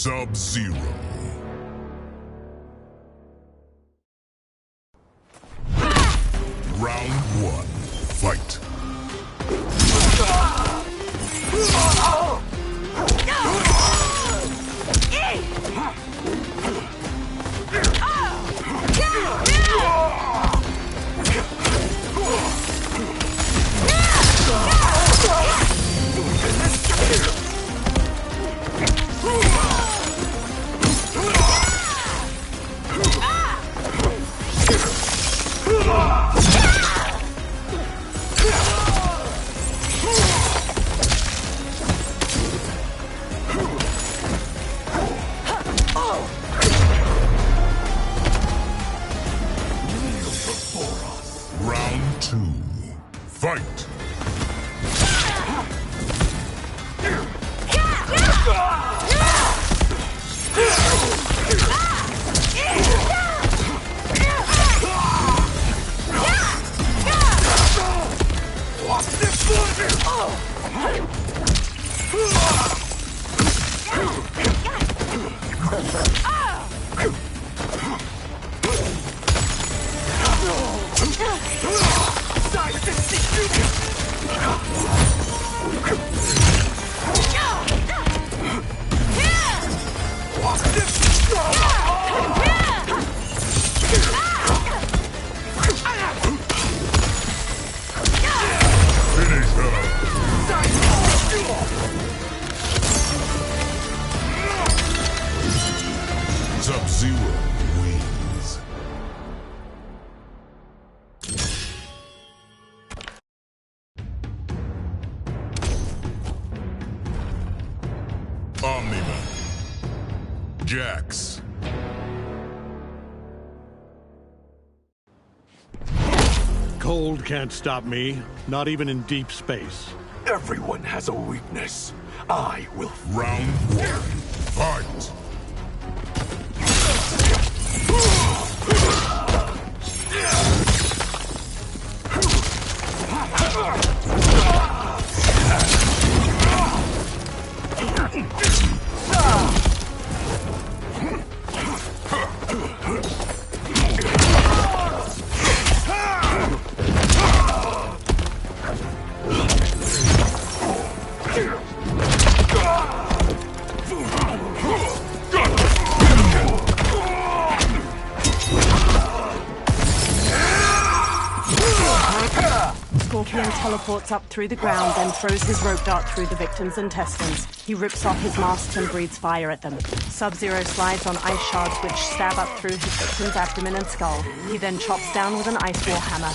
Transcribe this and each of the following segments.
Sub-Zero. Round 1. Fight. Round 2. Fight! Sub-Zero wins. Omni-Man. Jax. Cold can't stop me, not even in deep space. Everyone has a weakness. I will. Round 1. Fight! Scorpion teleports up through the ground, then throws his rope dart through the victim's intestines. He rips off his masks and breathes fire at them. Sub-Zero slides on ice shards which stab up through his victim's abdomen and skull. He then chops down with an ice wall hammer.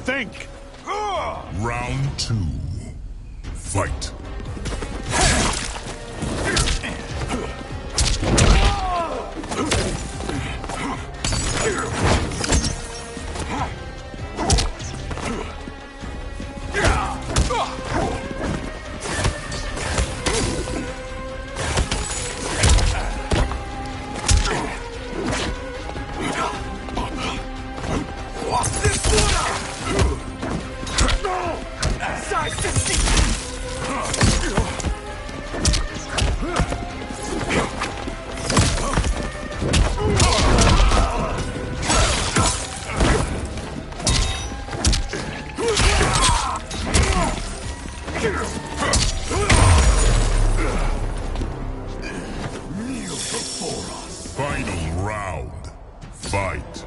Think! Round 2. Fight! Final round. Fight.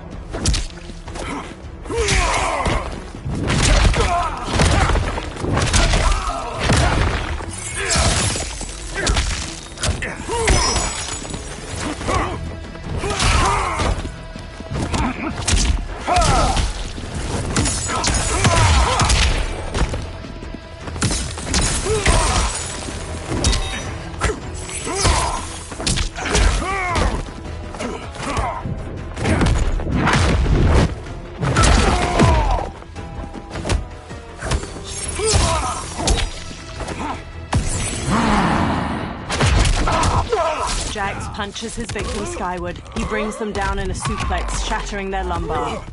Jax punches his victim skyward. He brings them down in a suplex, shattering their lumbar.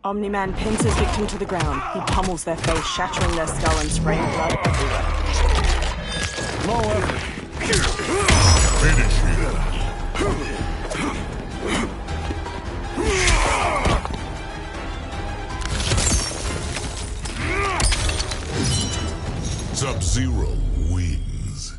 Omni-Man pins his victim to the ground. He pummels their face, shattering their skull and spraying blood everywhere. Lower. Finish him. Sub-Zero wins.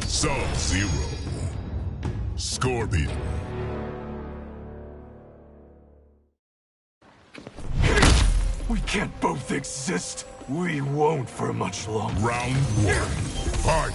Sub-Zero. Scorpion. We can't both exist. We won't for much longer. Round one. Fight.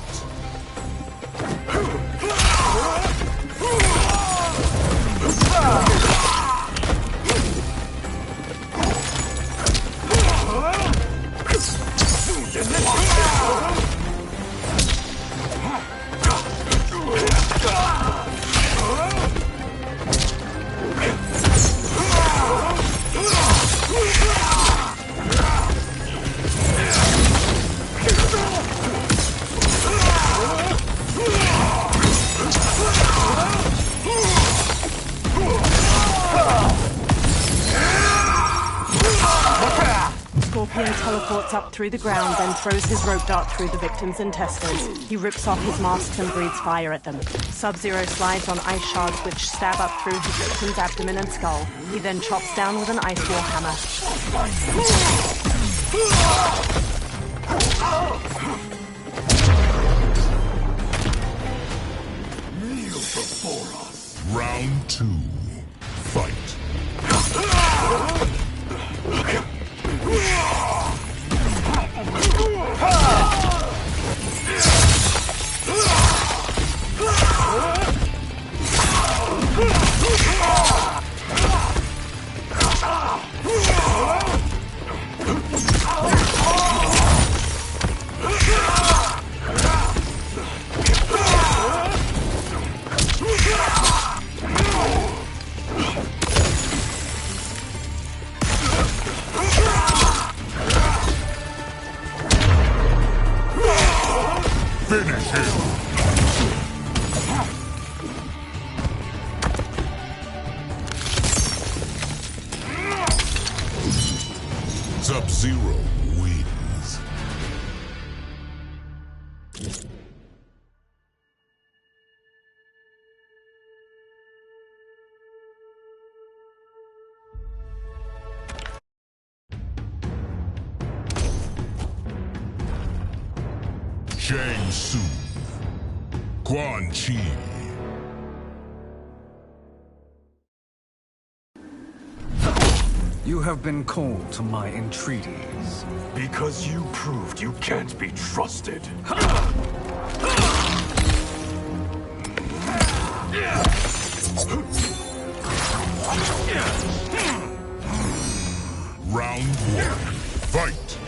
Scorpion teleports up through the ground, then throws his rope dart through the victim's intestines. He rips off his masks and breathes fire at them. Sub-Zero slides on ice shards which stab up through his victim's abdomen and skull. He then chops down with an ice war hammer. Kneel before us. Round two. Fight. Finish him! Sub-Zero wins. Shang Tsung, Quan Chi. You have been called to my entreaties. Because you proved you can't be trusted. Round one. Fight.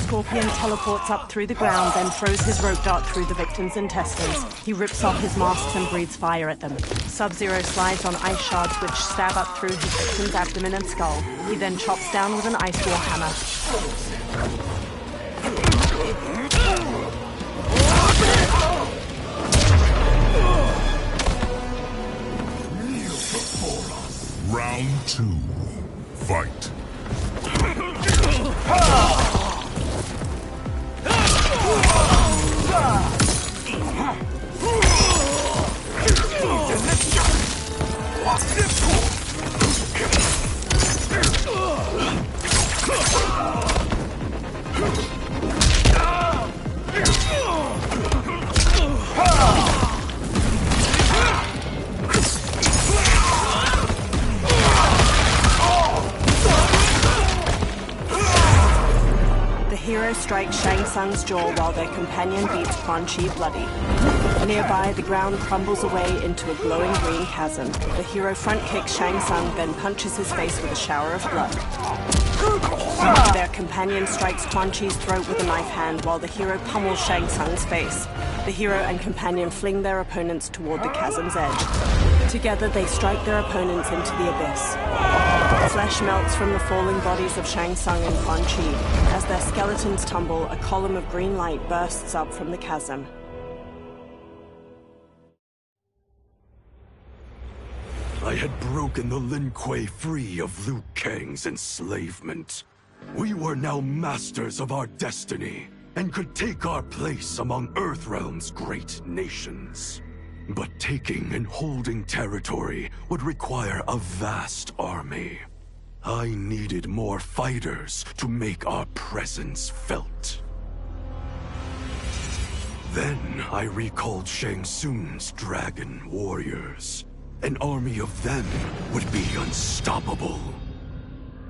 Scorpion teleports up through the ground, then throws his rope dart through the victim's intestines. He rips off his masks and breathes fire at them. Sub-Zero slides on ice shards which stab up through his victim's abdomen and skull. He then chops down with an ice war hammer. Round two. Fight. Hero strikes Shang Tsung's jaw while their companion beats Quan Chi bloody. Nearby, the ground crumbles away into a glowing green chasm. The hero front kicks Shang Tsung, then punches his face with a shower of blood. Their companion strikes Quan Chi's throat with a knife hand while the hero pummels Shang Tsung's face. The hero and companion fling their opponents toward the chasm's edge. Together, they strike their opponents into the abyss. Flesh melts from the falling bodies of Shang Tsung and Quan Chi. As their skeletons tumble, a column of green light bursts up from the chasm. I had broken the Lin Kuei free of Liu Kang's enslavement. We were now masters of our destiny, and could take our place among Earthrealm's great nations. But taking and holding territory would require a vast army. I needed more fighters to make our presence felt. Then I recalled Shang Tsung's dragon warriors. An army of them would be unstoppable.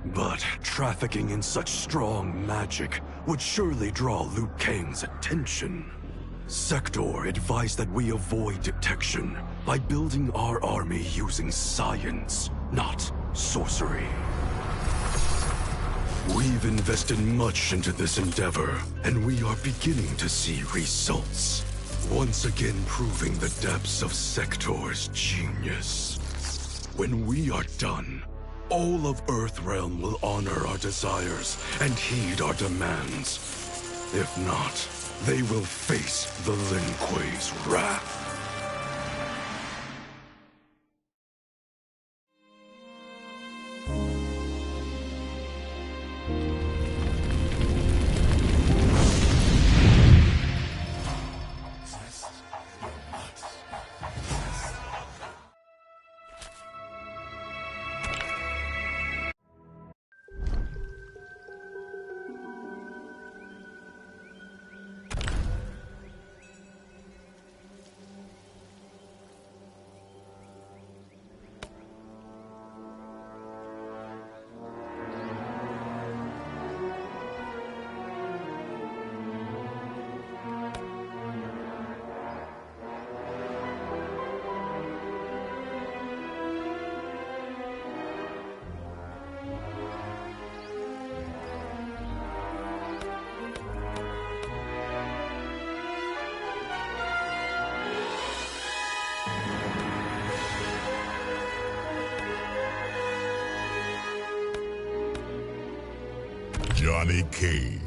But trafficking in such strong magic would surely draw Liu Kang's attention. Sector advised that we avoid detection by building our army using science, not sorcery. We've invested much into this endeavor, and we are beginning to see results. Once again proving the depths of Sector's genius. When we are done, all of Earthrealm will honor our desires and heed our demands. If not, they will face the Lin Kuei's wrath. Johnny Cage,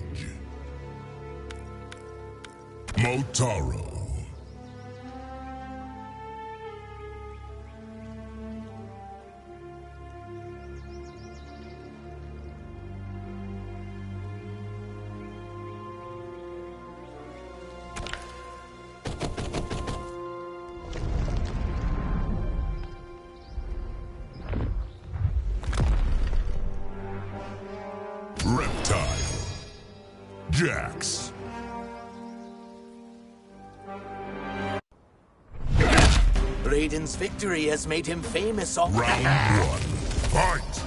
Motaro, Jax. Raiden's victory has made him famous all Round one, fight!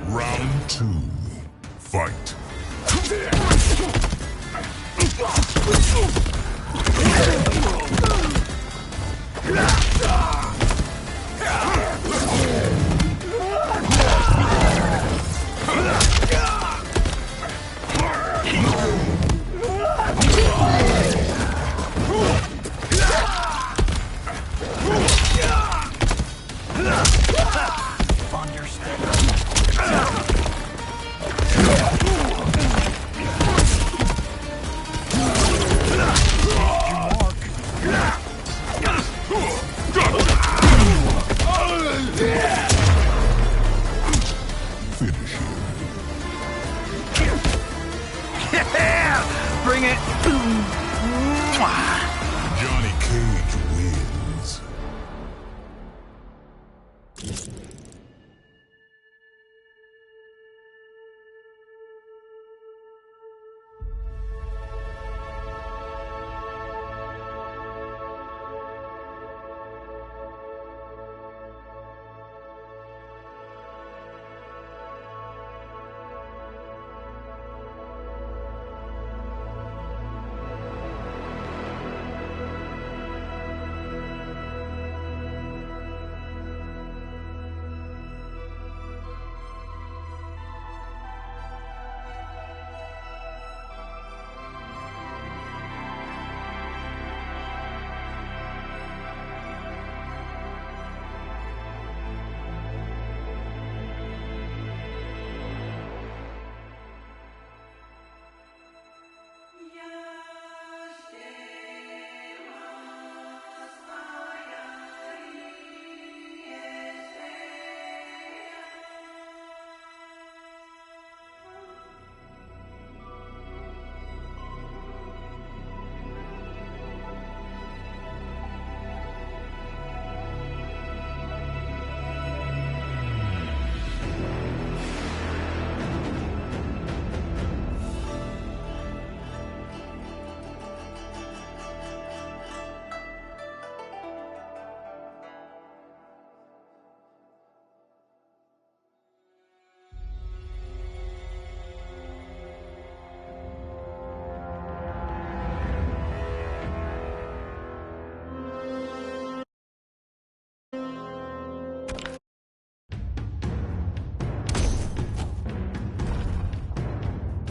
Round two, fight!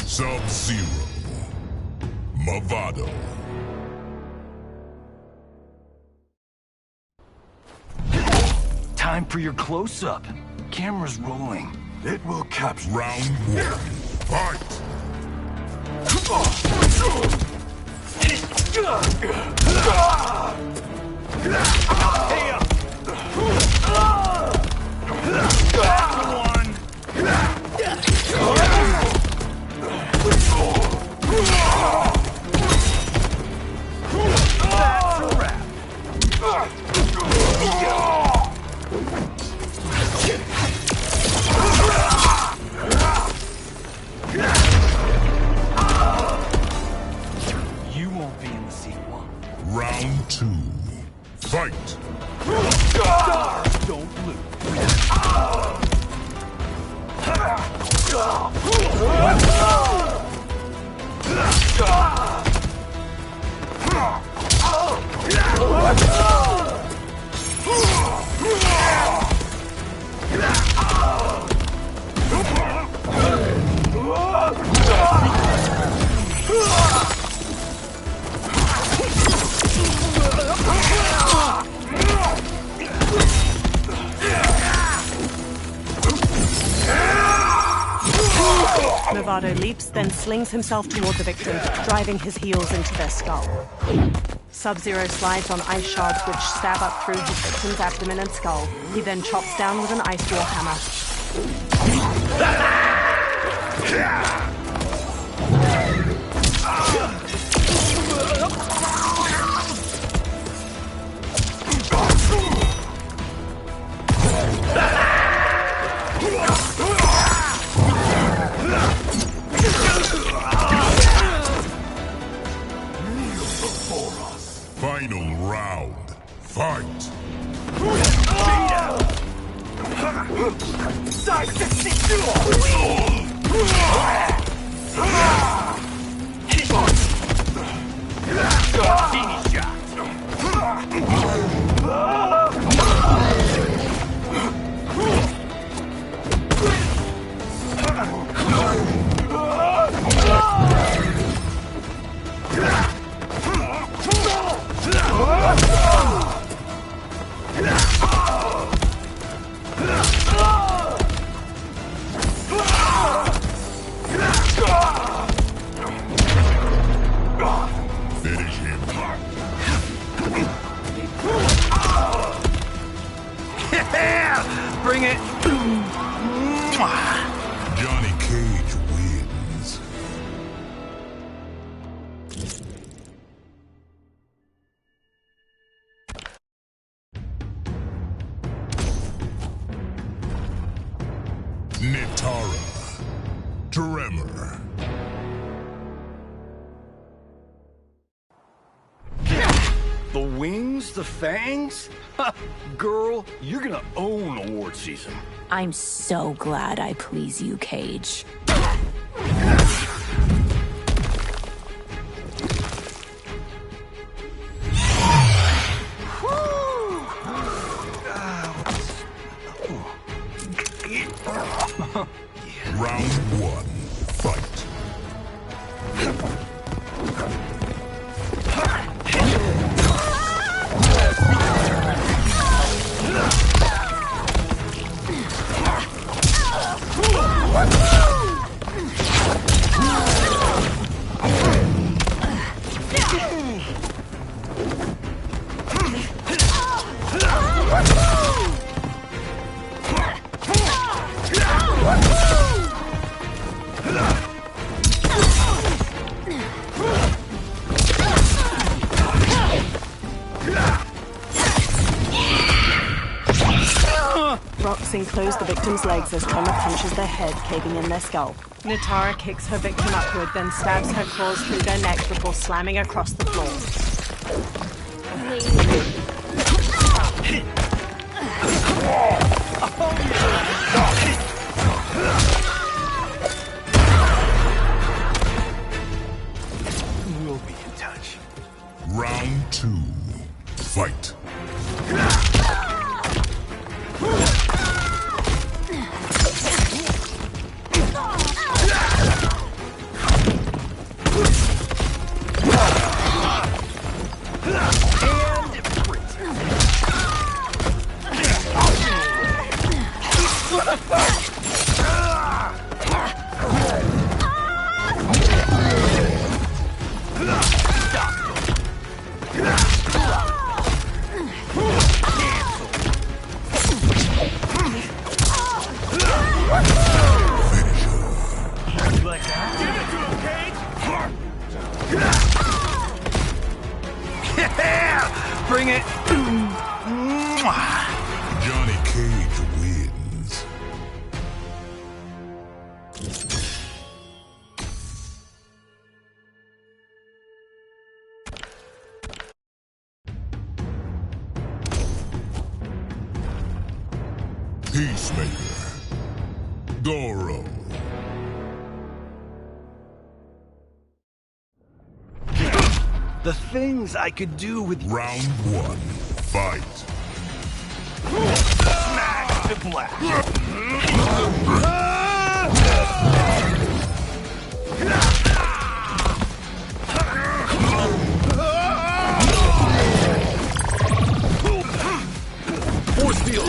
Sub-Zero. Movado. Time for your close-up. Camera's rolling. It will capture. Round 1. Fight! You won't be in the sequel. Round 2. Fight! Don't lose. Movado leaps, then slings himself toward the victim, driving his heels into their skull. Sub-Zero slides on ice shards which stab up through his victim's abdomen and skull. He then chops down with an ice war hammer. Final round. Fight! Finish him. Bring it. Johnny Cage wins. Nitara. Tremor. The wings, the fangs? Ha! Girl, you're gonna own award season. I'm so glad I please you, Cage. Round 1. Fight. Rocks enclose the victim's legs as Tremor punches their head, caving in their skull. Nitara kicks her victim upward, then stabs her claws through their neck before slamming across the floor. We'll be in touch. Round 2. Fight. bring it. Johnny Cage wins. Peacemaker. Goro. The things I could do with Round 1. Fight. smash to black. Force field.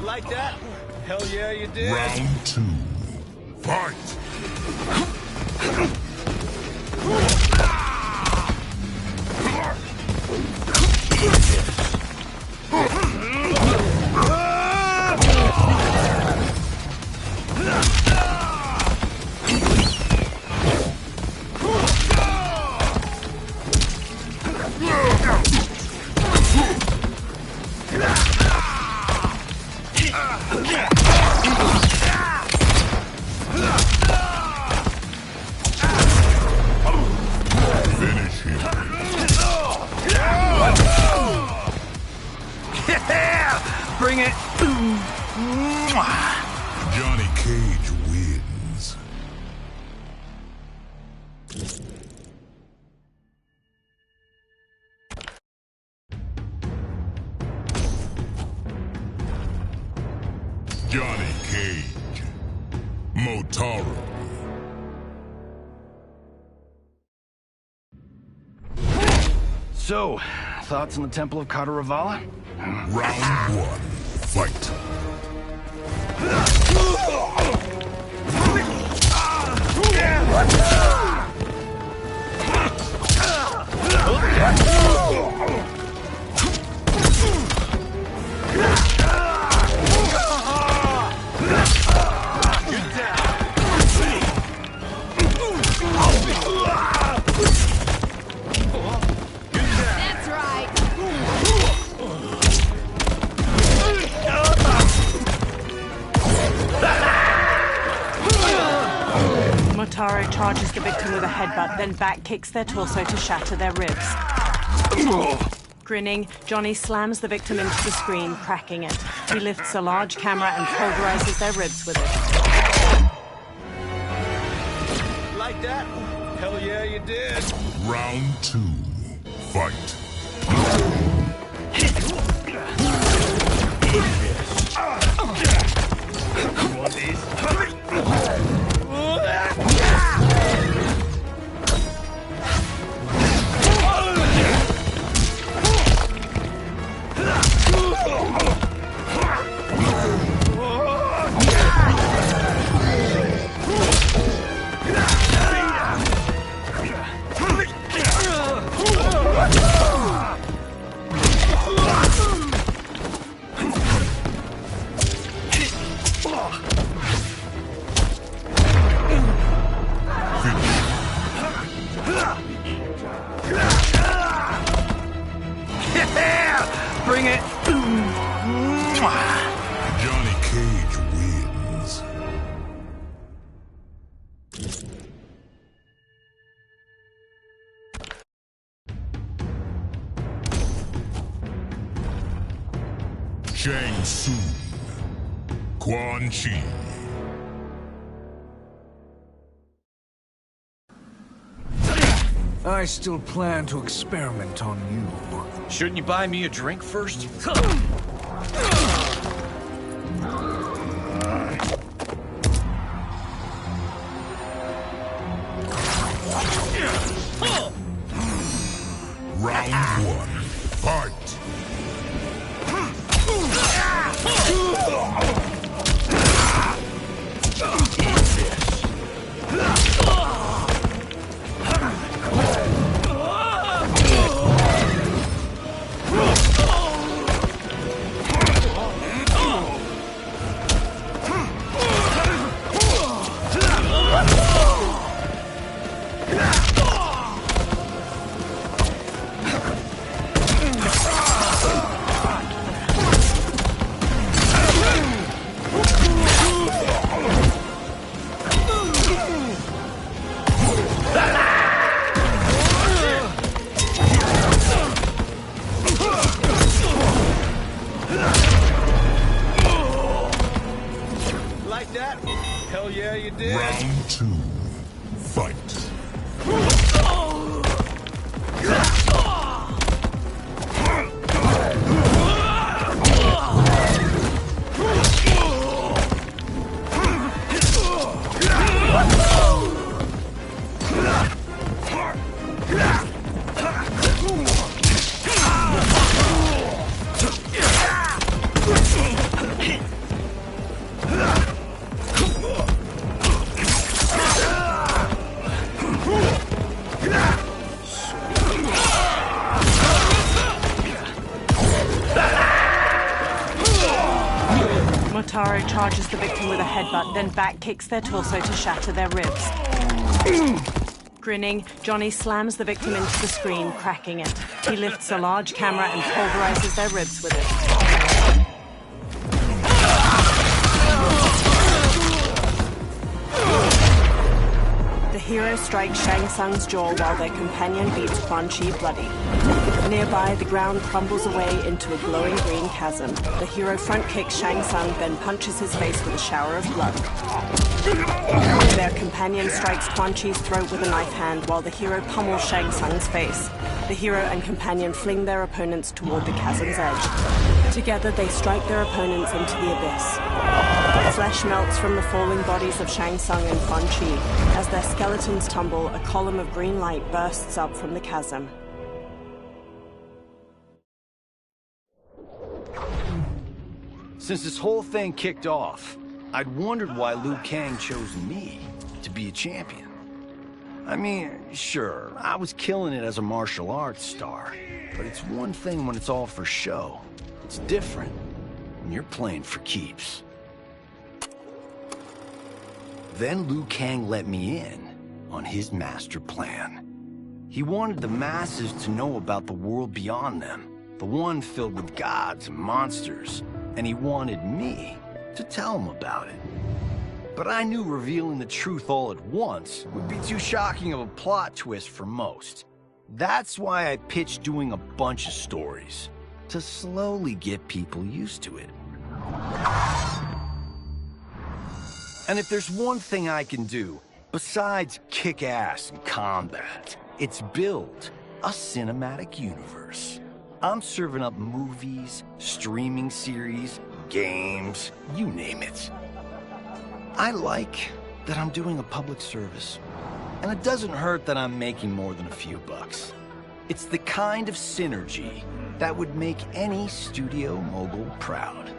Like that? Hell yeah, you did. Round 2. Fight. Finish him. Yeah! Bring it. Johnny Cage wins. Johnny Cage. Motaro. So, thoughts on the Temple of Kataravala? Round 1. Fight. That's right. Motaro charges the victim with a headbutt, then back kicks their torso to shatter their ribs. Grinning, Johnny slams the victim into the screen, cracking it. He lifts a large camera and pulverizes their ribs with it. Like that? Hell yeah, you did. Round 2. Fight. You want these? Yeah! Bring it. Johnny Cage wins. Shang Tsung. Quan Chi. I still plan to experiment on you. Shouldn't you buy me a drink first? Round 1. Fight. Round 2. Fight. Motaro charges the victim with a headbutt, then back kicks their torso to shatter their ribs. Grinning, Johnny slams the victim into the screen, cracking it. He lifts a large camera and pulverizes their ribs with it. The hero strikes Shang Tsung's jaw while their companion beats Quan Chi bloody. Nearby, the ground crumbles away into a glowing green chasm. The hero front kicks Shang Tsung, then punches his face with a shower of blood. Their companion strikes Quan Chi's throat with a knife hand while the hero pummels Shang Tsung's face. The hero and companion fling their opponents toward the chasm's edge. Together, they strike their opponents into the abyss. Flesh melts from the falling bodies of Shang Tsung and Quan Chi. As their skeletons tumble, a column of green light bursts up from the chasm. Since this whole thing kicked off, I'd wondered why Liu Kang chose me to be a champion. I mean, sure, I was killing it as a martial arts star, but it's one thing when it's all for show. It's different when you're playing for keeps. Then Liu Kang let me in on his master plan. He wanted the masses to know about the world beyond them, the one filled with gods and monsters, and he wanted me to tell them about it. But I knew revealing the truth all at once would be too shocking of a plot twist for most. That's why I pitched doing a bunch of stories, to slowly get people used to it. And if there's one thing I can do, besides kick ass in combat, it's build a cinematic universe. I'm serving up movies, streaming series, games, you name it. I like that I'm doing a public service. And it doesn't hurt that I'm making more than a few bucks. It's the kind of synergy that would make any studio mogul proud.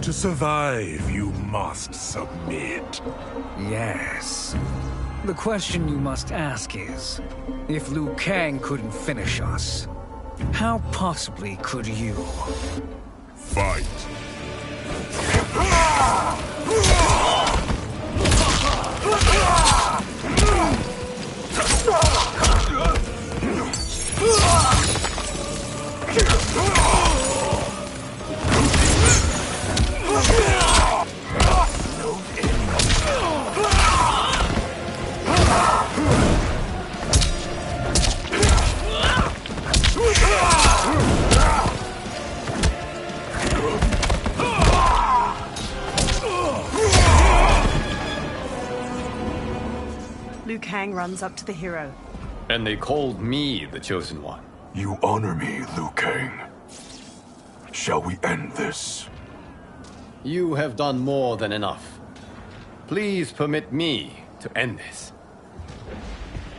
To survive, you must submit. Yes. The question you must ask is, if Liu Kang couldn't finish us, how possibly could you? Fight. Liu Kang runs up to the hero. And they called me the Chosen One. You honor me, Liu Kang. Shall we end this? You have done more than enough. Please permit me to end this.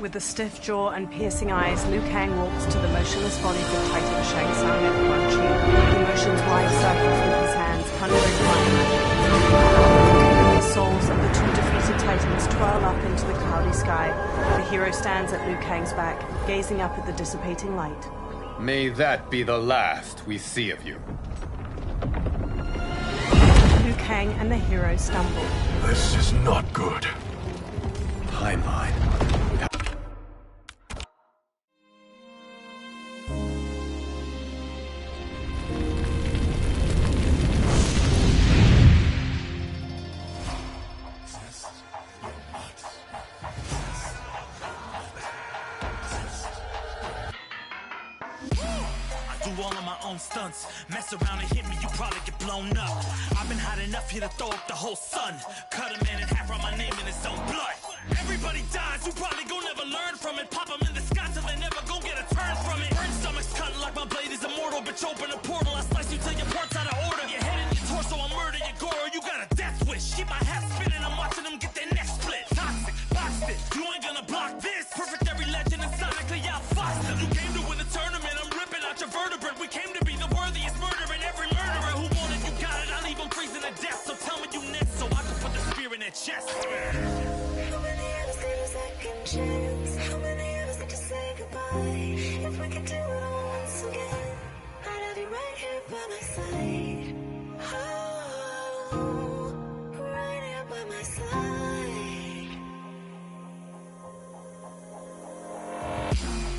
With a stiff jaw and piercing eyes, Liu Kang walks to the motionless body of the Titan Shang Tsung and Quan Chi. The motions wide circles with his hands, conjuring fire. The souls of the two defeated Titans twirl up into the cloudy sky. The hero stands at Liu Kang's back, gazing up at the dissipating light. May that be the last we see of you. Liu Kang and the hero stumble. This is not good. Timeline. All of my own stunts. Mess around and hit me, you probably get blown up. I've been hot enough here to throw up the whole sun. Cut a man in half, write my name in his own blood. Everybody dies, you probably gon' never learn from it. Pop them in the sky till they never gon' get a turn from it. Burn stomachs cutting like my blade is immortal. Bitch, open a portal, I slice you till your parts out of order. Your head and your torso, I murder your gore. You got a death wish. Keep my hat spinning, I'm watching them get their neck split. Toxic, boxed it, you ain't gonna block this. Perfect every legend and sonically outfoxed them. You came to win the tournament, I'm ripping out your vertebrae. We came to be the worthiest murderer, and every murderer who wanted you got it. I'll leave them freezing to death. So tell me you next, so I can put the spear in their chest. How many of us need a second chance? How many of us need to say goodbye? If we could do it all once again, I'd have you right here by my side. Oh, right here by my side.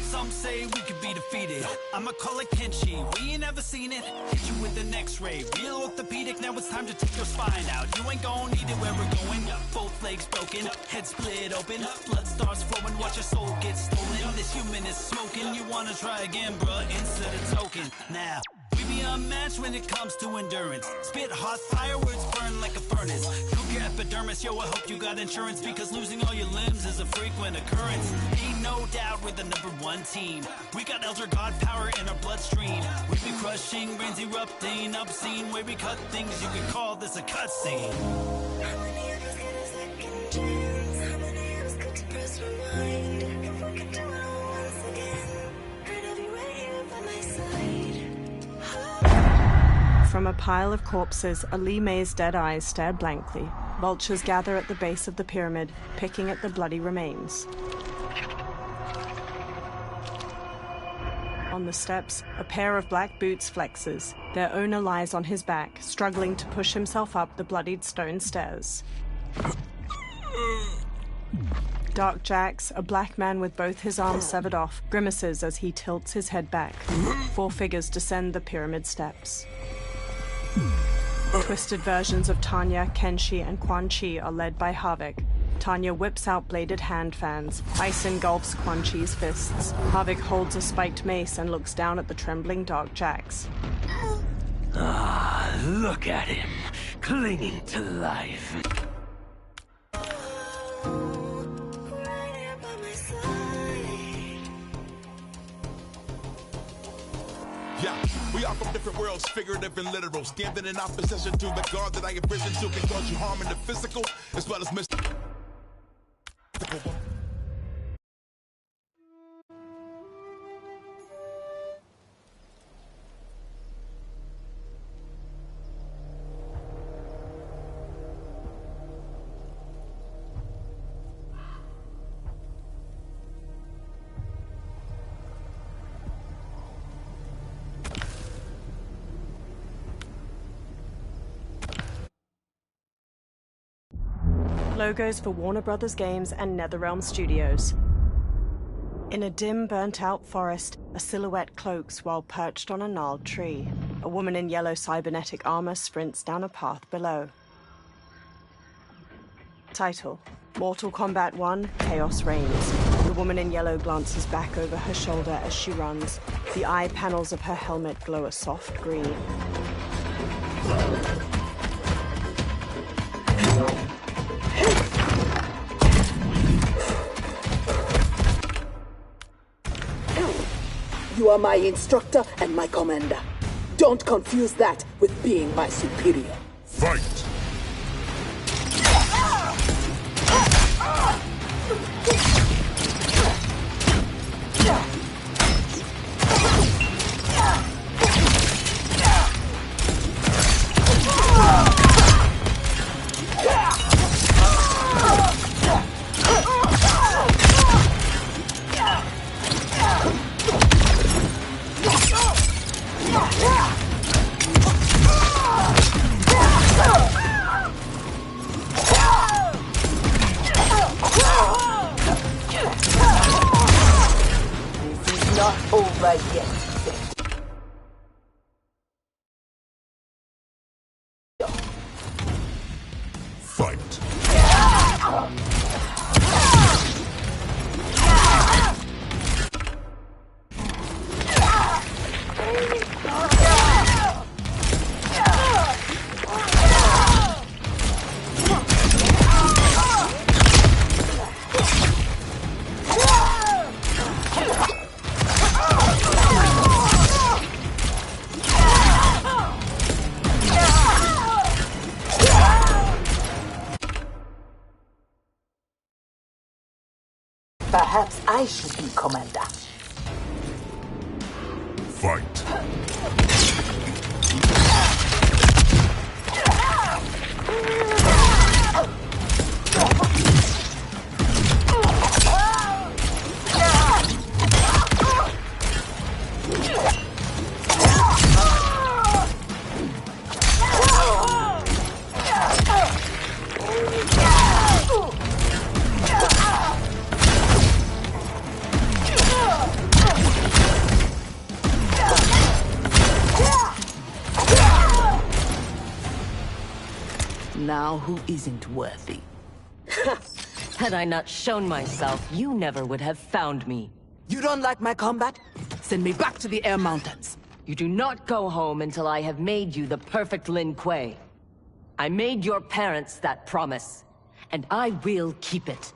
Some say we could be defeated. I'ma call it Kenshi. We ain't never seen it. Hit you with an X-ray. Real orthopedic. Now it's time to take your spine out. You ain't gon' need it where we're going. Both legs broken, head split open. Blood starts flowing. Watch your soul get stolen. This human is smoking. You wanna try again, bruh? Insert a token. Now. We be unmatched when it comes to endurance. Spit hot fire, words burn like a furnace. Cook your epidermis, yo, I hope you got insurance, because losing all your limbs is a frequent occurrence. Ain't no doubt we're the #1 team. We got Elder God power in our bloodstream. We be crushing, brains erupting, obscene. Way we cut things, you could call this a cutscene. How many of us get a second chance? How many of us could to press rewind? If we could do it all once again, I'd have you right here by my side. From a pile of corpses, Ali May's dead eyes stare blankly. Vultures gather at the base of the pyramid, picking at the bloody remains. On the steps, a pair of black boots flexes. Their owner lies on his back, struggling to push himself up the bloodied stone stairs. Dark Jax, a black man with both his arms severed off, grimaces as he tilts his head back. 4 figures descend the pyramid steps. Twisted versions of Tanya, Kenshi, and Quan Chi are led by Havik. Tanya whips out bladed hand fans. Ice engulfs Quan Chi's fists. Havik holds a spiked mace and looks down at the trembling Dark Jax. Ah, look at him, clinging to life. Yeah, we are from different worlds, figurative and literal. Standing in opposition to the God that I have risen to can cause you harm in the physical as well as mystical. logos for Warner Brothers Games and NetherRealm Studios. In a dim, burnt-out forest, a silhouette cloaks while perched on a gnarled tree. A woman in yellow cybernetic armor sprints down a path below. Title: Mortal Kombat 1, Chaos Reigns. The woman in yellow glances back over her shoulder as she runs. The eye panels of her helmet glow a soft green. You are my instructor and my commander. Don't confuse that with being my superior. Fight! Not over yet. Fight! Perhaps I should be commander. Fight! Now who isn't worthy? Had I not shown myself, you never would have found me. You don't like my combat? Send me back to the Air Mountains. You do not go home until I have made you the perfect Lin Kuei. I made your parents that promise, and I will keep it.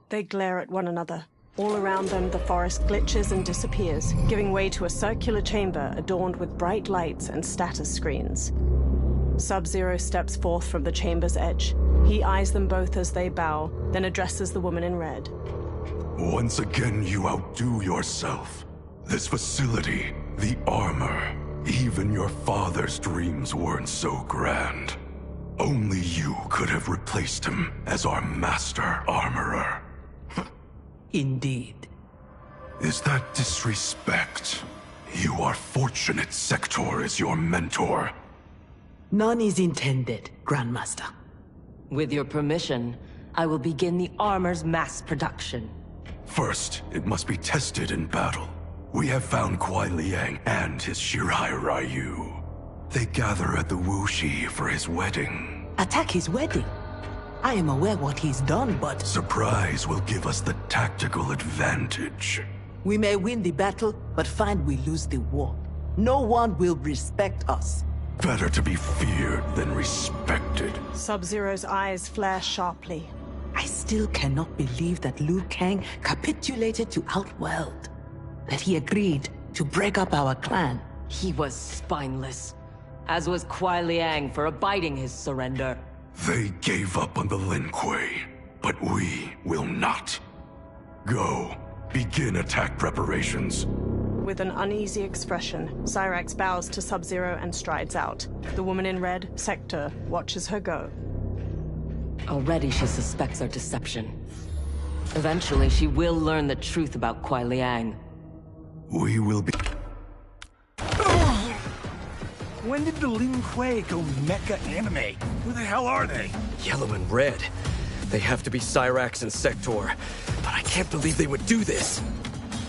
They glare at one another. All around them, the forest glitches and disappears, giving way to a circular chamber adorned with bright lights and status screens. Sub-Zero steps forth from the chamber's edge. He eyes them both as they bow, then addresses the woman in red. Once again, you outdo yourself. This facility, the armor, even your father's dreams weren't so grand. Only you could have replaced him as our master armorer. Indeed. Is that disrespect? You are fortunate Sector is your mentor. None is intended, Grandmaster. With your permission, I will begin the armor's mass production. First, it must be tested in battle. We have found Kuai Liang and his Shirai Ryu. They gather at the Wuxi for his wedding. Attack his wedding? I am aware what he's done, but... Surprise will give us the tactical advantage. We may win the battle, but find we lose the war. No one will respect us. Better to be feared than respected. Sub-Zero's eyes flare sharply. I still cannot believe that Liu Kang capitulated to Outworld. That he agreed to break up our clan. He was spineless, as was Kuai Liang for abiding his surrender. They gave up on the Lin Kuei, but we will not. Go, begin attack preparations. With an uneasy expression, Cyrax bows to Sub-Zero and strides out. The woman in red, Sector, watches her go. Already she suspects our deception. Eventually she will learn the truth about Kuai Liang. We will be... When did the Lin Kuei go mecha anime? Who the hell are they? Yellow and red. They have to be Cyrax and Sector, but I can't believe they would do this.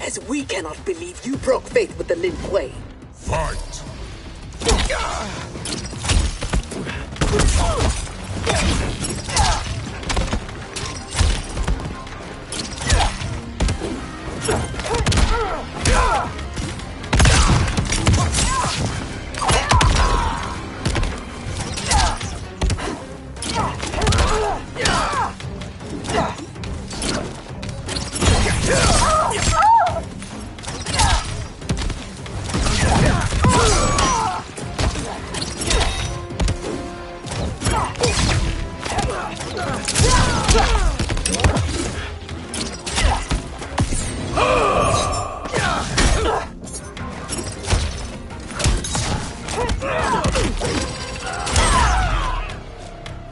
As we cannot believe you broke faith with the Lin Kuei. Fight!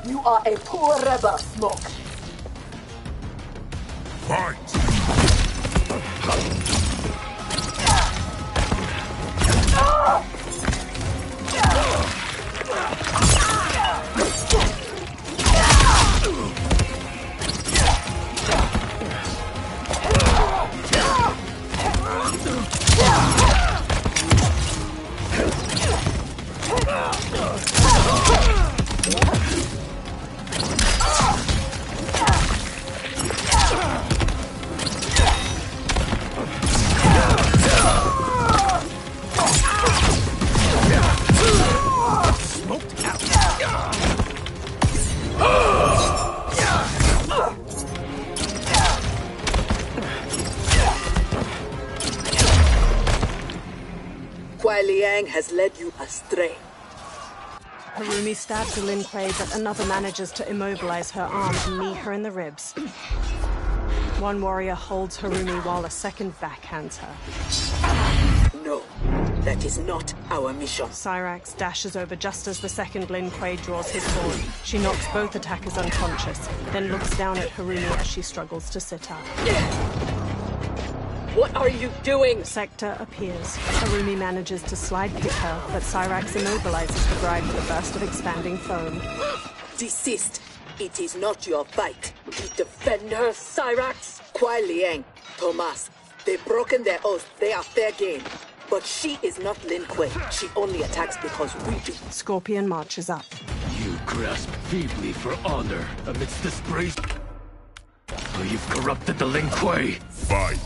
You are a poor rebel, Smoke. Fight! Kuai Liang has led you astray. Harumi stabs a Lin Kuei, but another manages to immobilize her arm and knee her in the ribs. One warrior holds Harumi while a second backhands her. No, that is not our mission. Cyrax dashes over just as the second Lin Kuei draws his sword. She knocks both attackers unconscious, then looks down at Harumi as she struggles to sit up. What are you doing? Sector appears. Harumi manages to slide kick her, but Cyrax immobilizes the bride with a burst of expanding foam. Desist. It is not your fight. We defend her, Cyrax. Kuai Liang, Thomas, they've broken their oath. They are fair game. But she is not Lin Kuei. She only attacks because we do. Scorpion marches up. You grasp feebly for honor amidst disgrace. Oh, you've corrupted the Lin Kuei. Fight!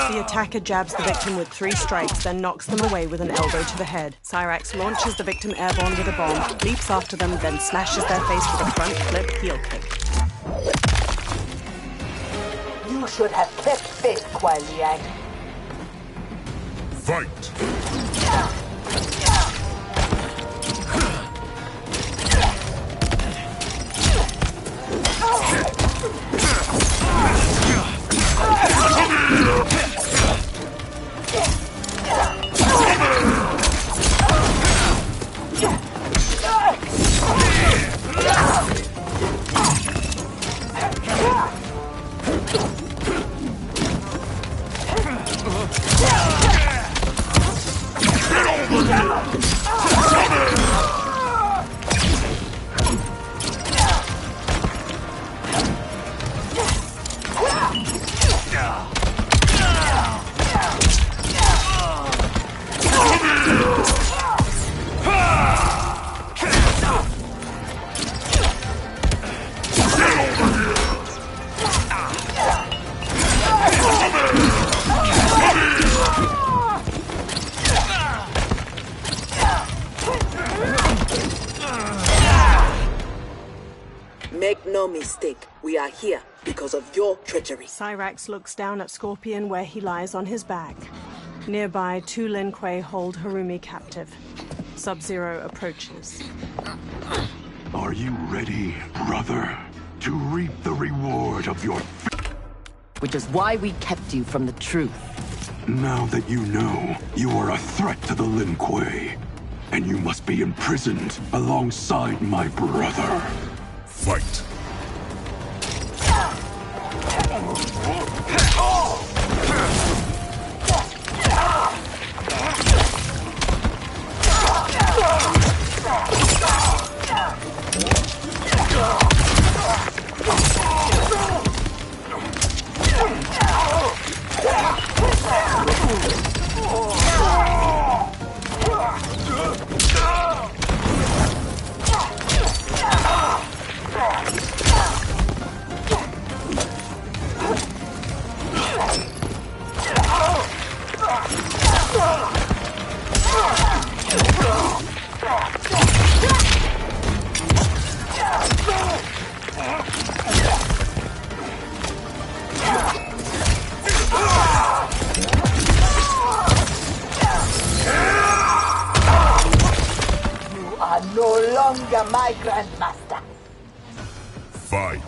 The attacker jabs the victim with 3 strikes, then knocks them away with an elbow to the head. Cyrax launches the victim airborne with a bomb, leaps after them, then smashes their face with a front flip heel kick. You should have kept faith, Kuai Liang. Fight! Make no mistake, we are here because of your treachery. Cyrax looks down at Scorpion where he lies on his back. Nearby, two Lin Kuei hold Harumi captive. Sub-Zero approaches. Are you ready, brother, to reap the reward of your... Which is why we kept you from the truth. Now that you know, you are a threat to the Lin Kuei, and you must be imprisoned alongside my brother. Fight. No longer my grandmaster. Fight.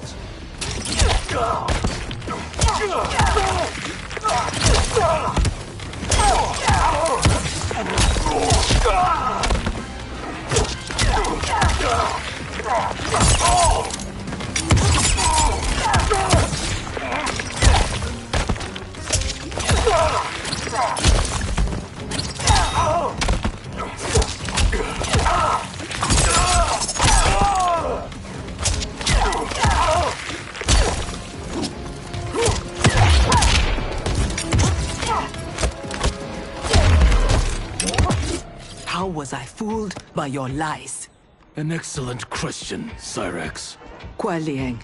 How was I fooled by your lies? An excellent question, Cyrax. Kuai Liang,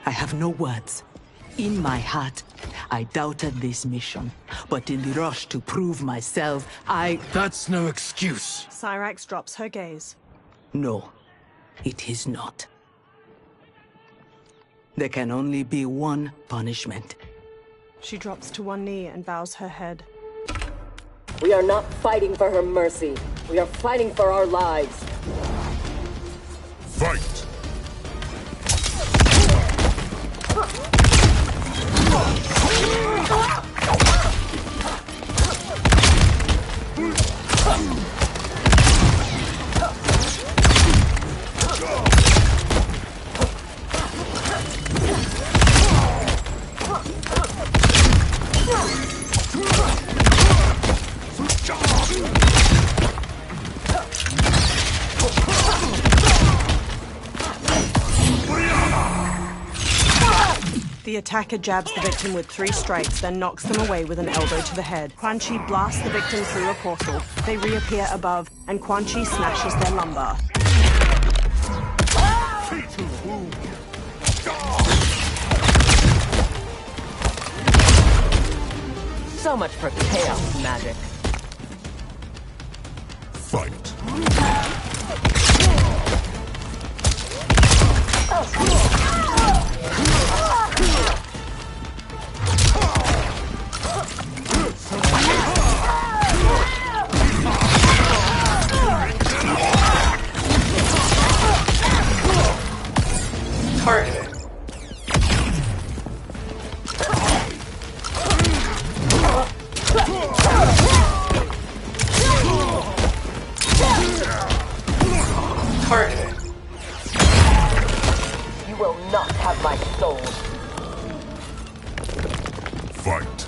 I have no words. In my heart, I doubted this mission. But in the rush to prove myself, That's no excuse. Cyrax drops her gaze. No, it is not. There can only be one punishment. She drops to one knee and bows her head. We are not fighting for her mercy. We are fighting for our lives. Fight. The attacker jabs the victim with 3 strikes, then knocks them away with an elbow to the head. Quan Chi blasts the victim through a portal. They reappear above, and Quan Chi smashes their lumbar. So much for chaos magic. Fight. Target. Target. You will not have my soul. Fight.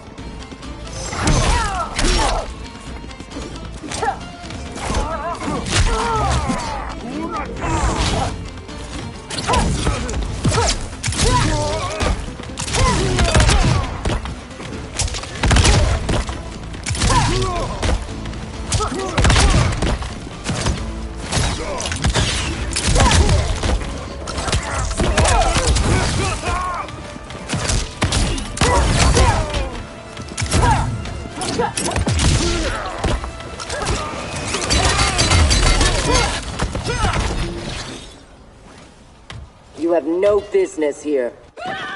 You have no business here.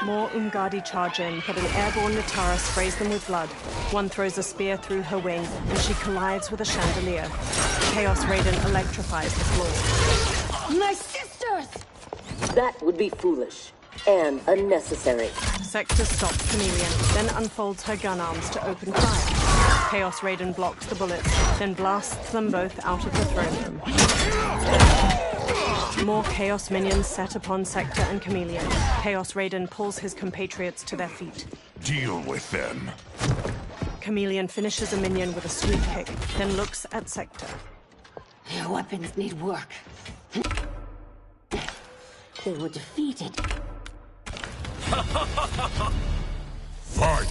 More Umgadi charge in, but an airborne Natara sprays them with blood. One throws a spear through her wing, and she collides with a chandelier. Chaos Raiden electrifies the floor. My sisters! That would be foolish. And unnecessary. Sector stops Chameleon, then unfolds her gun arms to open fire. Chaos Raiden blocks the bullets, then blasts them both out of the throne room. More Chaos minions set upon Sector and Chameleon. Chaos Raiden pulls his compatriots to their feet. Deal with them. Chameleon finishes a minion with a sweep kick, then looks at Sector. Your weapons need work. They were defeated. Fight!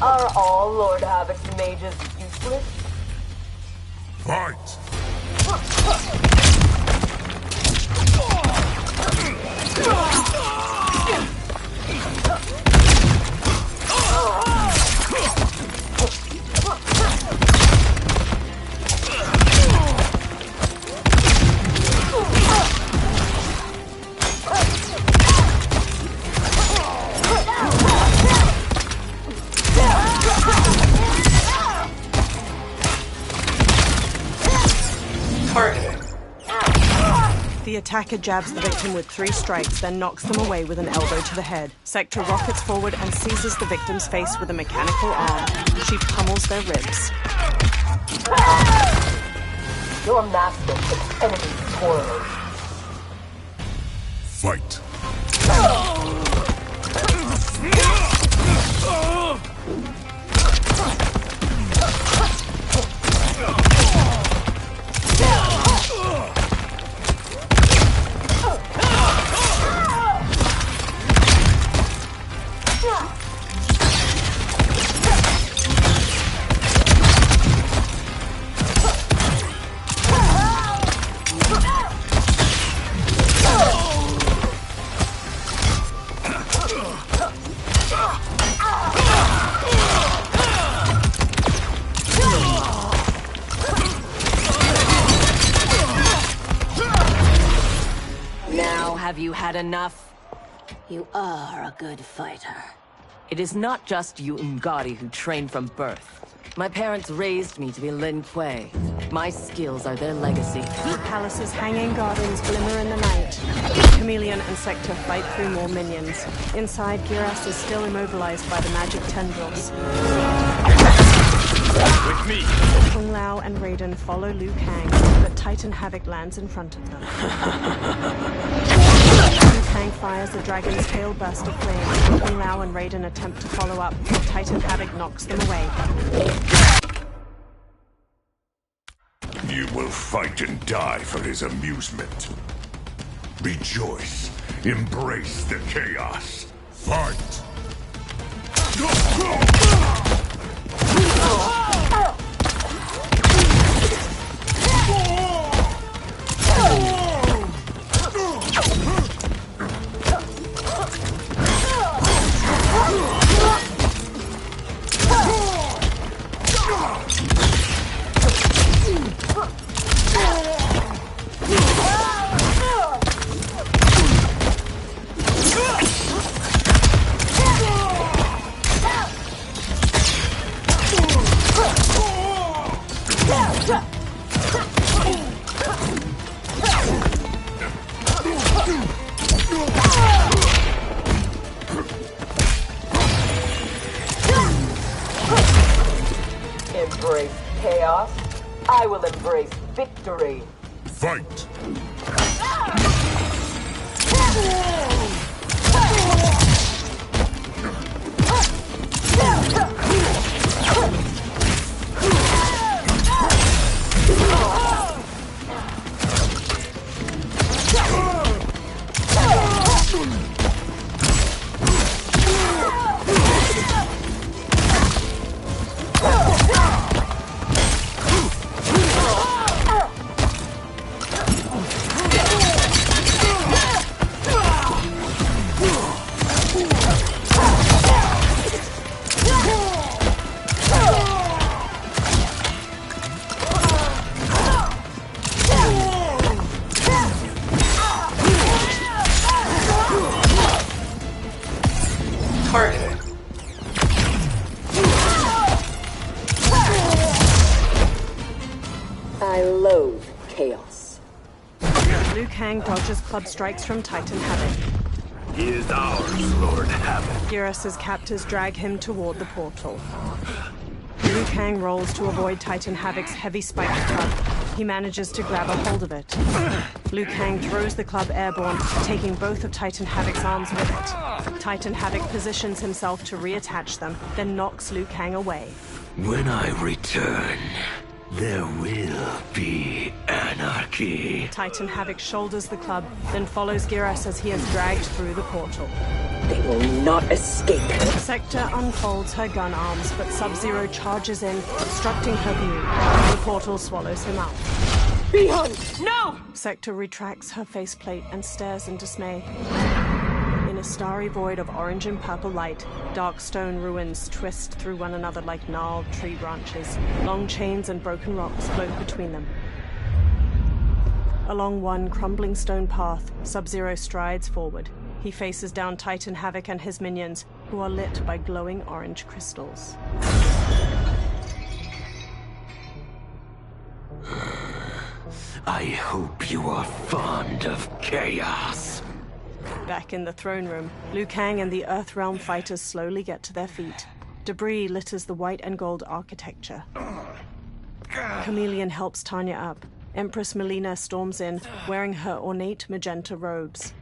Are all Lord Havoc's mages useless? Fight! The attacker jabs the victim with 3 strikes, then knocks them away with an elbow to the head. Sector rockets forward and seizes the victim's face with a mechanical arm. She pummels their ribs. Your master puts enemies spoilers. Fight! Have you had enough? You are a good fighter. It is not just you Umgadi who train from birth. My parents raised me to be Lin Kuei. My skills are their legacy. The palace's hanging gardens glimmer in the night. Chameleon and Sector fight through more minions. Inside, Giras is still immobilized by the magic tendrils. With me! Kung Lao and Raiden follow Liu Kang, but Titan Havoc lands in front of them. Liu Kang fires a dragon's tail burst of flame. Kung Lao and Raiden attempt to follow up, but Titan Havoc knocks them away. You will fight and die for his amusement. Rejoice. Embrace the chaos. Fight! Embrace chaos. I will embrace victory. Fight! I loathe chaos. Liu Kang dodges club strikes from Titan Havoc. He is ours, Lord Havoc. Geras' captors drag him toward the portal. Liu Kang rolls to avoid Titan Havoc's heavy spiked club. He manages to grab a hold of it. Liu Kang throws the club airborne, taking both of Titan Havoc's arms with it. Titan Havoc positions himself to reattach them, then knocks Liu Kang away. When I return, there will be anarchy. Titan Havoc shoulders the club, then follows Geras as he is dragged through the portal. They will not escape. Sector unfolds her gun arms, but Sub-Zero charges in, obstructing her view. The portal swallows him up. Behind! No! Sector retracts her faceplate and stares in dismay. In a starry void of orange and purple light, dark stone ruins twist through one another like gnarled tree branches. Long chains and broken rocks float between them. Along one crumbling stone path, Sub-Zero strides forward. He faces down Titan Havoc and his minions, who are lit by glowing orange crystals. I hope you are fond of chaos. Back in the throne room, Liu Kang and the Earthrealm fighters slowly get to their feet. Debris litters the white and gold architecture. Chameleon helps Tanya up. Empress Melina storms in, wearing her ornate magenta robes.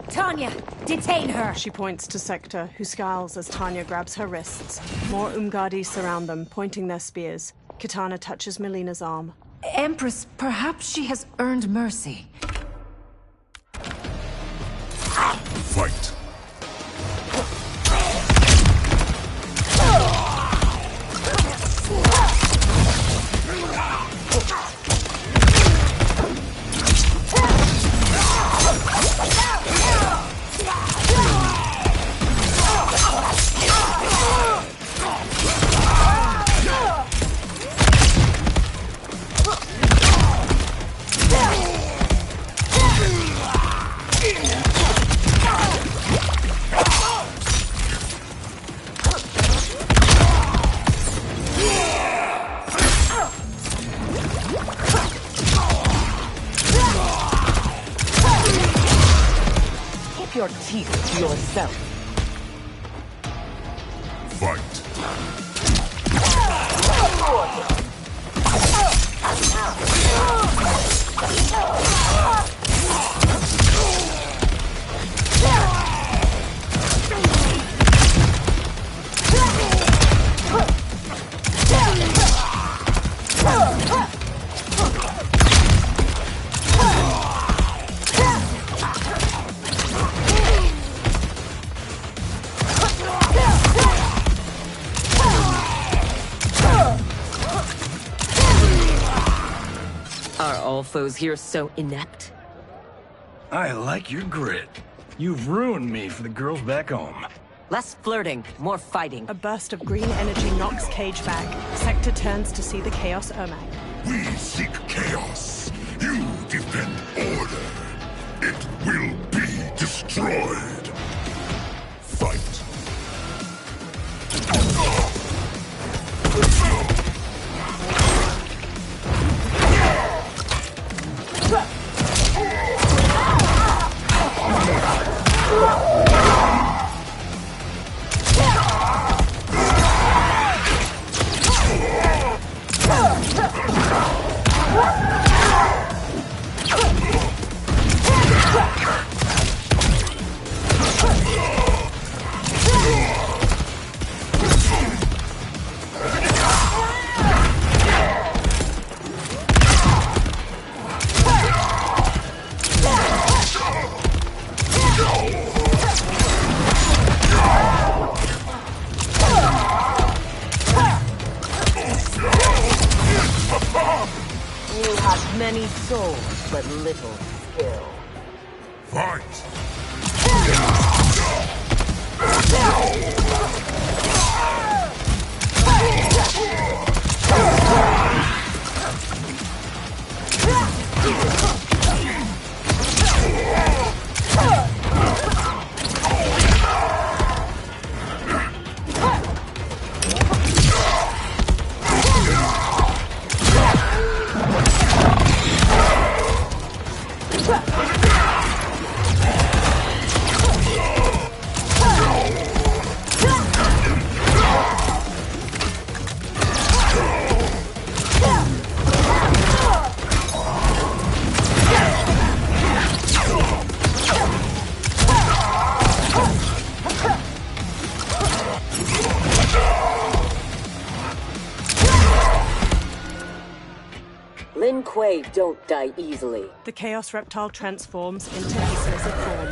Tanya, detain her! She points to Sector, who scowls as Tanya grabs her wrists. More Umgadi surround them, pointing their spears. Kitana touches Melina's arm. Empress, perhaps she has earned mercy. Fight. Your teeth to yourself. Fight. Are all foes here so inept? I like your grit. You've ruined me for the girls back home. Less flirting, more fighting. A burst of green energy knocks Cage back. Sector turns to see the Chaos Ermac. We seek chaos. You defend order. It will be destroyed. Fight. little skill. Fight! Lin Kuei don't die easily. The Chaos Reptile transforms into his lizard form.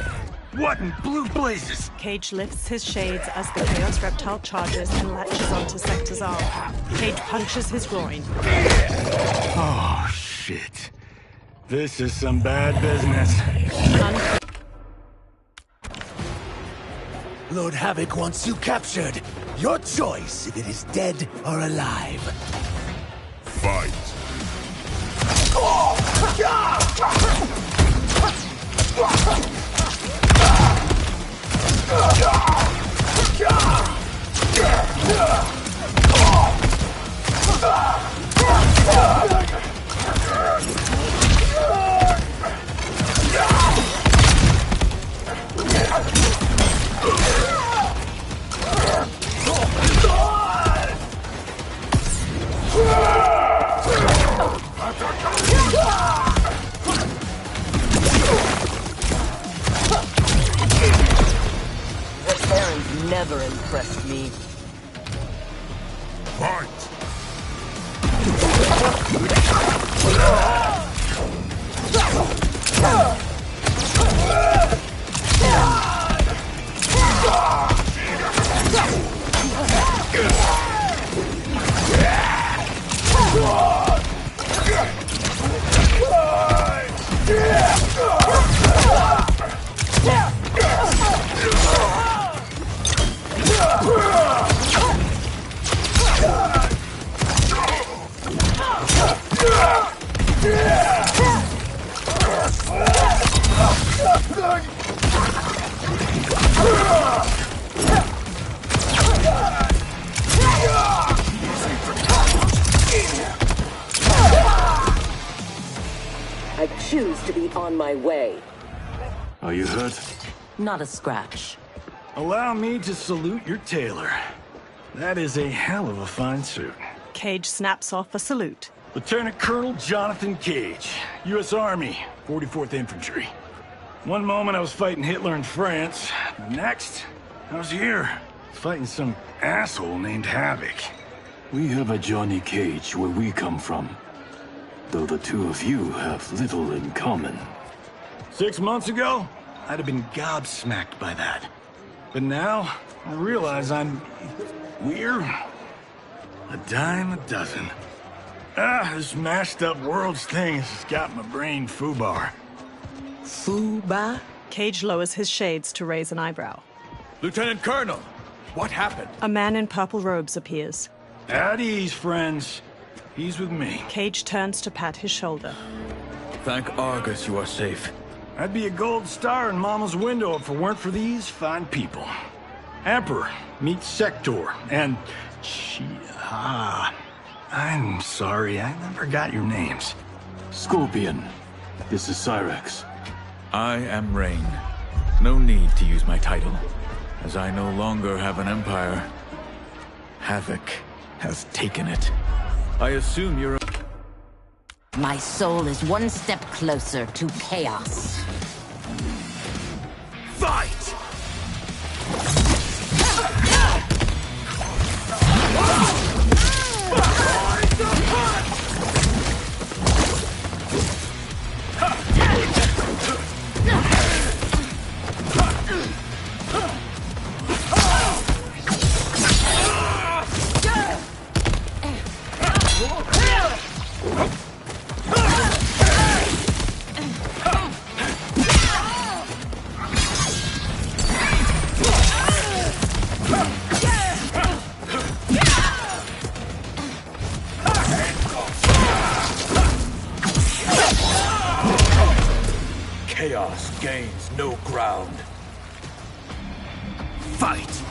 What in blue blazes? Cage lifts his shades as the Chaos Reptile charges and latches onto Sector's arm. Cage punches his groin. Oh, shit. This is some bad business. Lord Havoc wants you captured. Your choice if it is dead or alive. Fight! The Baron's never impressed me. Fight! I choose to be on my way. Are you hurt? Not a scratch. Allow me to salute your tailor. That is a hell of a fine suit. Cage snaps off a salute. Lieutenant Colonel Jonathan Cage, U.S. Army, 44th Infantry. One moment I was fighting Hitler in France. The next, I was here, fighting some asshole named Havoc. We have a Johnny Cage where we come from. Though the two of you have little in common. 6 months ago, I'd have been gobsmacked by that. But now, I realize I'm weird. A dime a dozen. This mashed up world's thing has got my brain foobar. Foobar? Cage lowers his shades to raise an eyebrow. Lieutenant Colonel, what happened? A man in purple robes appears. At ease, friends. He's with me. Cage turns to pat his shoulder. Thank Argus you are safe. I'd be a gold star in Mama's window if it weren't for these fine people. Emperor, meet Sector, and... I'm sorry, I never got your names. Scorpion, this is Cyrax. I am Rain. No need to use my title, as I no longer have an empire. Havoc has taken it. I assume you're... My soul is one step closer to chaos. Fight! chaos gains no ground. Fight!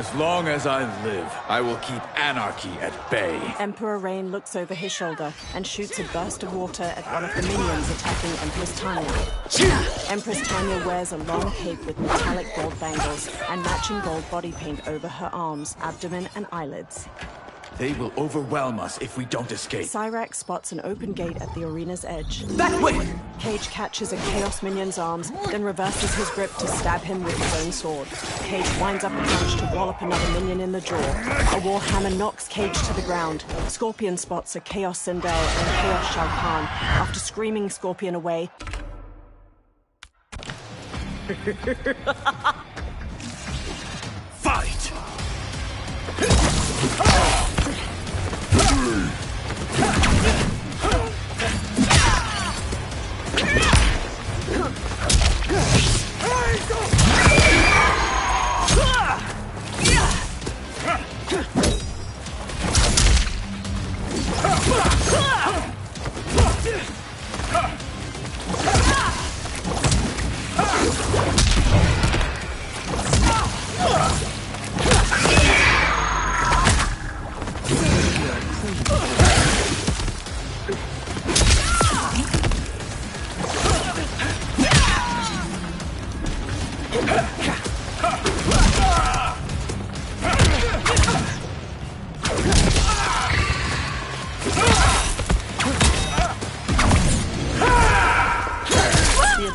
As long as I live, I will keep anarchy at bay. Emperor Rain looks over his shoulder and shoots a burst of water at one of the minions attacking Empress Tanya. Empress Tanya wears a long cape with metallic gold bangles and matching gold body paint over her arms, abdomen, and eyelids. They will overwhelm us if we don't escape. Cyrax spots an open gate at the arena's edge. That way! Cage catches a Chaos minion's arms, then reverses his grip to stab him with his own sword. Cage winds up a punch to wallop another minion in the jaw. A warhammer knocks Cage to the ground. Scorpion spots a Chaos Sindel and Chaos Shao Kahn. After screaming Scorpion away, Fight!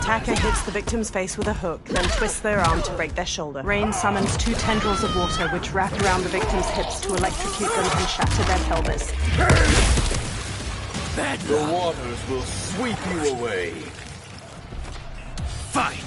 attacker hits the victim's face with a hook, then twists their arm to break their shoulder. Rain summons 2 tendrils of water which wrap around the victim's hips to electrocute them and shatter their pelvis. The waters will sweep you away. Fight!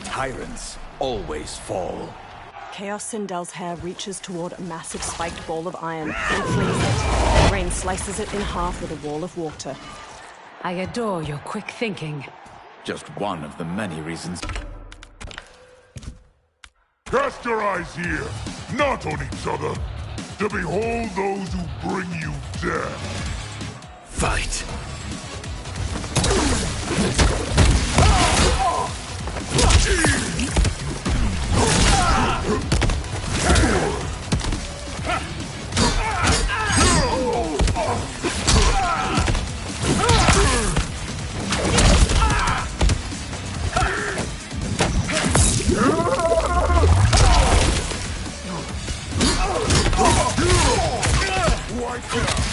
Tyrants always fall. Chaos Sindel's hair reaches toward a massive spiked ball of iron and flings it. Rain slices it in half with a wall of water. I adore your quick thinking. Just one of the many reasons. Cast your eyes here, not on each other, to behold those who bring you death. Fight! Wipe it out.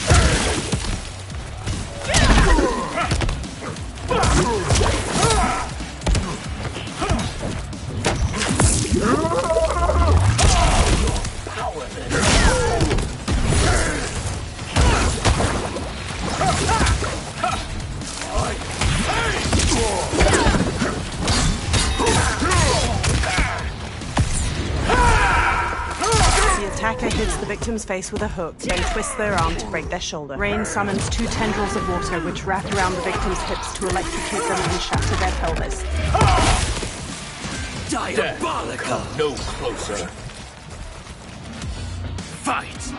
victim's face with a hook, then twists their arm to break their shoulder. Rain summons 2 tendrils of water which wrap around the victim's hips to electrocute them and shatter their pelvis. Diabolical! Come no closer. Fight!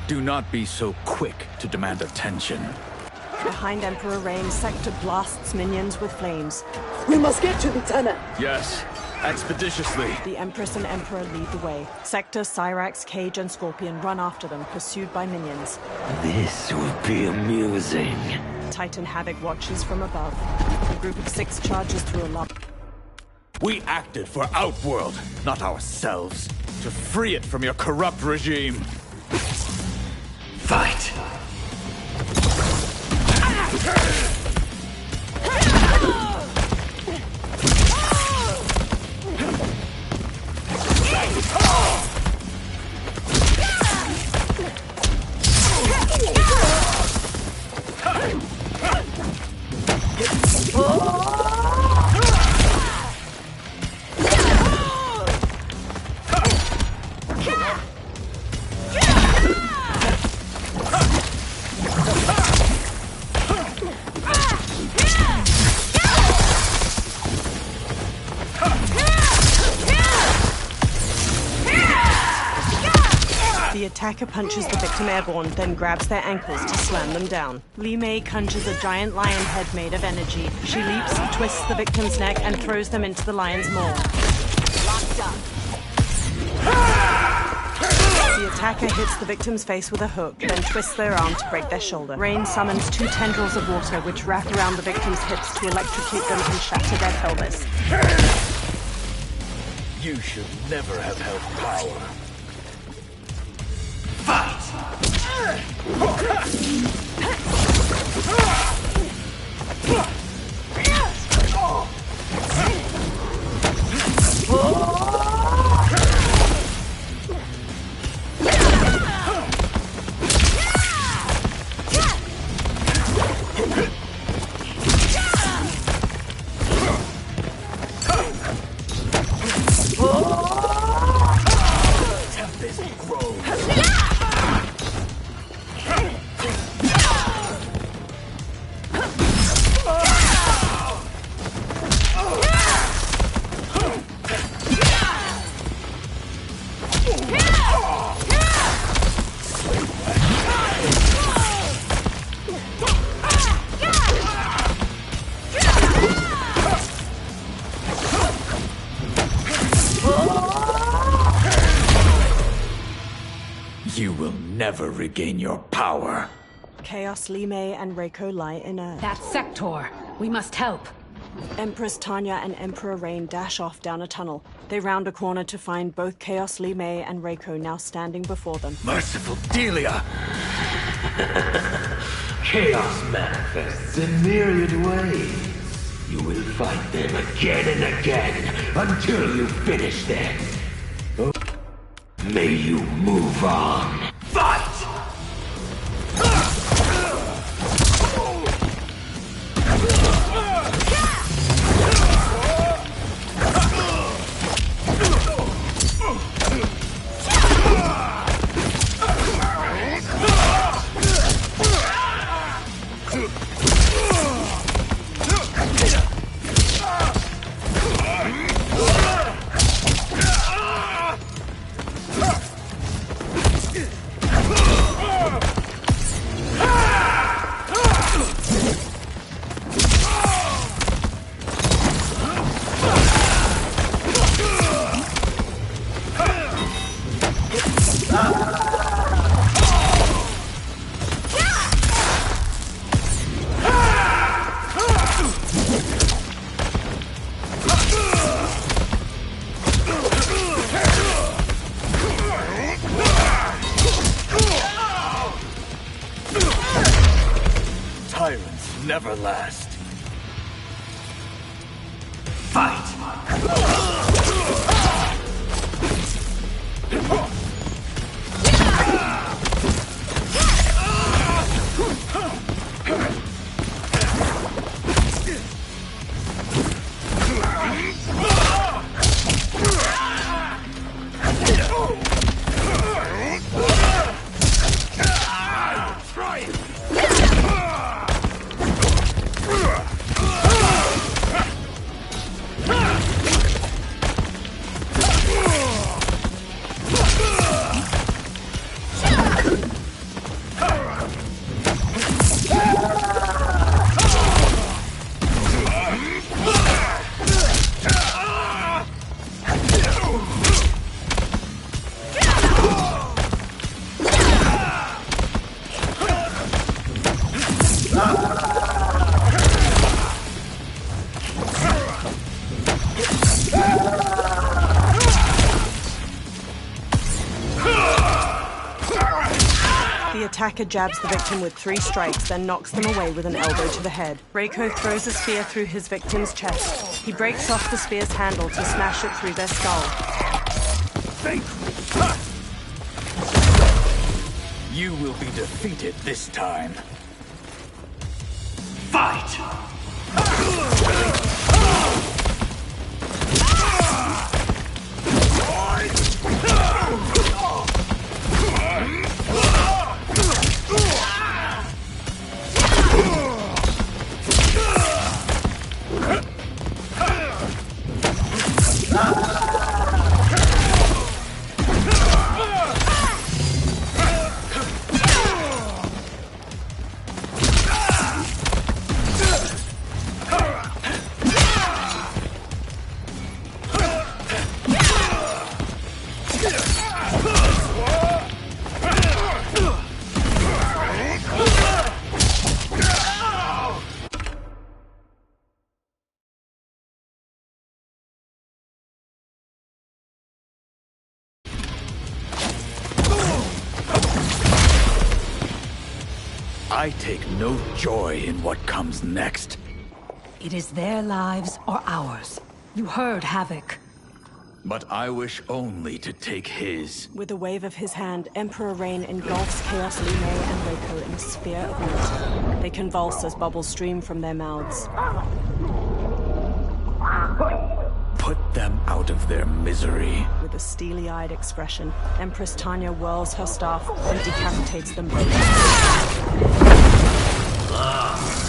Do not be so quick to demand attention. Behind Emperor Rain, Sector blasts minions with flames. We must get to Lieutenant! Yes, expeditiously. The Empress and Emperor lead the way. Sector, Cyrax, Cage, and Scorpion run after them, pursued by minions. This will be amusing. Titan Havoc watches from above. A group of 6 charges through a lava. We acted for Outworld, not ourselves. To free it from your corrupt regime. Fight! The attacker punches the victim airborne, then grabs their ankles to slam them down. Li Mei conjures a giant lion head made of energy. She leaps, twists the victim's neck, and throws them into the lion's maw. Locked up. The attacker hits the victim's face with a hook, then twists their arm to break their shoulder. Rain summons 2 tendrils of water which wrap around the victim's hips to electrocute them and shatter their pelvis. You should never have held power. You will never regain your power. Chaos, Li Mei, and Reiko lie inert. That Sector. We must help. Empress Tanya and Emperor Rain dash off down a tunnel. They round a corner to find both Chaos, Li Mei, and Reiko now standing before them. Merciful Delia! Chaos manifests in myriad ways. You will fight them again and again until you finish them. May you move on. Fight! never last. Fight! The attacker jabs the victim with 3 strikes, then knocks them away with an elbow to the head. Reiko throws a spear through his victim's chest. He breaks off the spear's handle to smash it through their skull. You will be defeated this time. Fight! I take no joy in what comes next. It is their lives or ours. You heard Havoc. But I wish only to take his. With a wave of his hand, Emperor Rain engulfs Chaos Lume and Reiko in a sphere of light. They convulse as bubbles stream from their mouths. Put them out of their misery. With a steely-eyed expression, Empress Tanya whirls her staff and decapitates them both.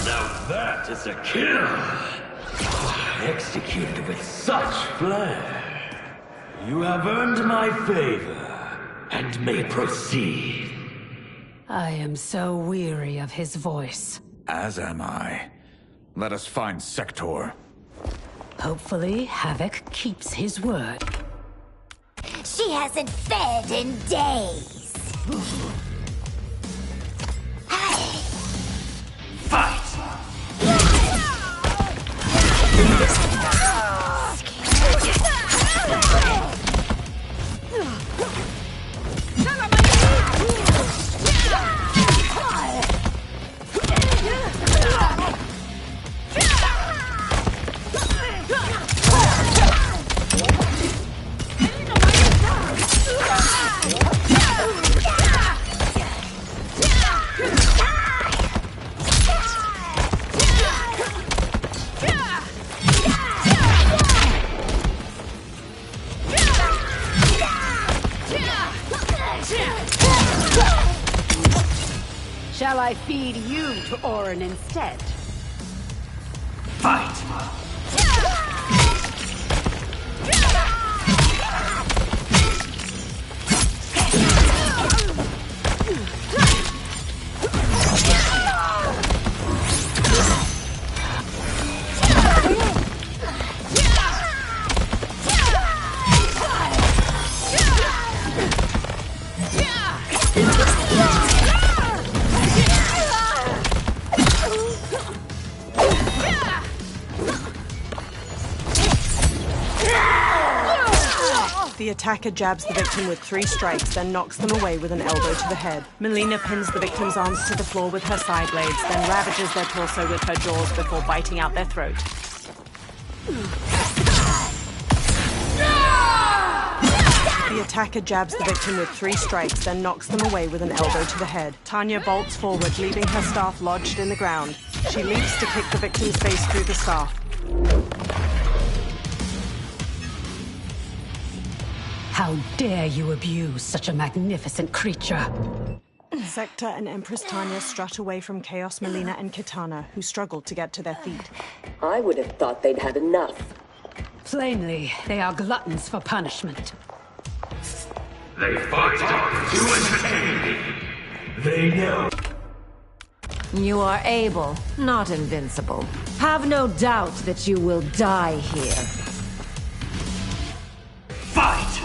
Now that is a kill! Executed with such flair. You have earned my favor, and may proceed. I am so weary of his voice. As am I. Let us find Sector. Hopefully, Havoc keeps his word. She hasn't fed in days. Fight! Shall I feed you to Orin instead? Fight! The attacker jabs the victim with 3 strikes, then knocks them away with an elbow to the head. Melina pins the victim's arms to the floor with her side blades, then ravages their torso with her jaws before biting out their throat. The attacker jabs the victim with 3 strikes, then knocks them away with an elbow to the head. Tanya vaults forward, leaving her staff lodged in the ground. She leaps to kick the victim's face through the staff. How dare you abuse such a magnificent creature? Sector and Empress Tanya strut away from Chaos, Melina, and Kitana, who struggle to get to their feet. I would have thought they'd had enough. Plainly, they are gluttons for punishment. They fight to entertain me. They know. You are able, not invincible. Have no doubt that you will die here. Fight!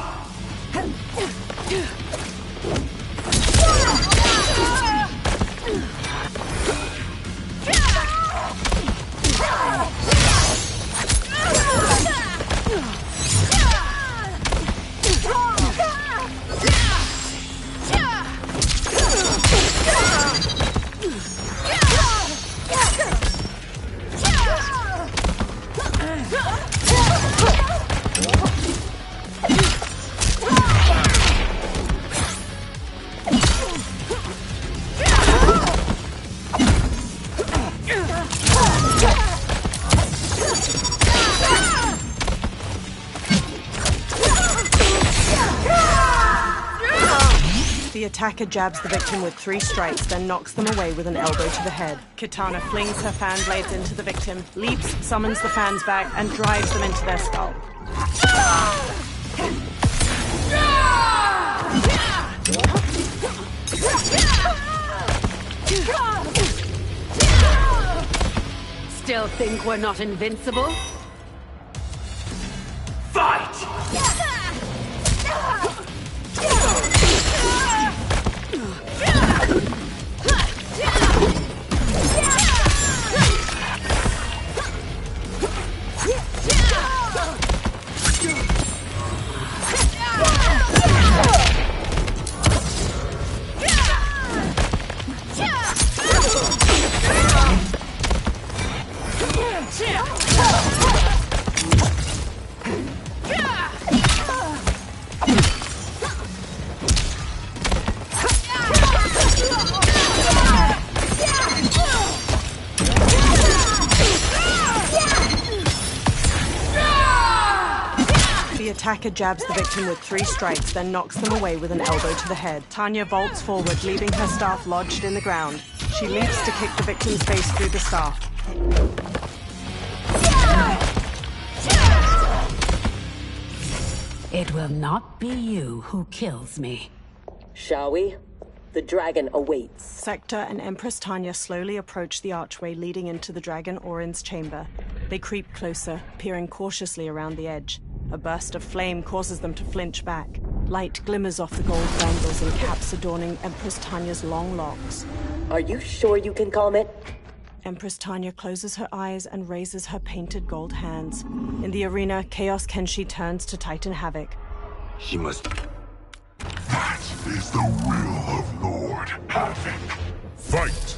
The attacker jabs the victim with 3 strikes, then knocks them away with an elbow to the head. Kitana flings her fan blades into the victim, leaps, summons the fans back, and drives them into their skull. Still think we're not invincible? Fight! The attacker jabs the victim with 3 strikes, then knocks them away with an elbow to the head. Tanya vaults forward, leaving her staff lodged in the ground. She leaps to kick the victim's face through the staff. It will not be you who kills me. Shall we? The dragon awaits. Sector and Empress Tanya slowly approach the archway leading into the Dragon Orin's chamber. They creep closer, peering cautiously around the edge. A burst of flame causes them to flinch back. Light glimmers off the gold bangles and caps adorning Empress Tanya's long locks. Are you sure you can calm it? Empress Tanya closes her eyes and raises her painted gold hands. In the arena, Chaos Kenshi turns to Titan Havoc. He must... That is the will of Lord Havoc. Fight!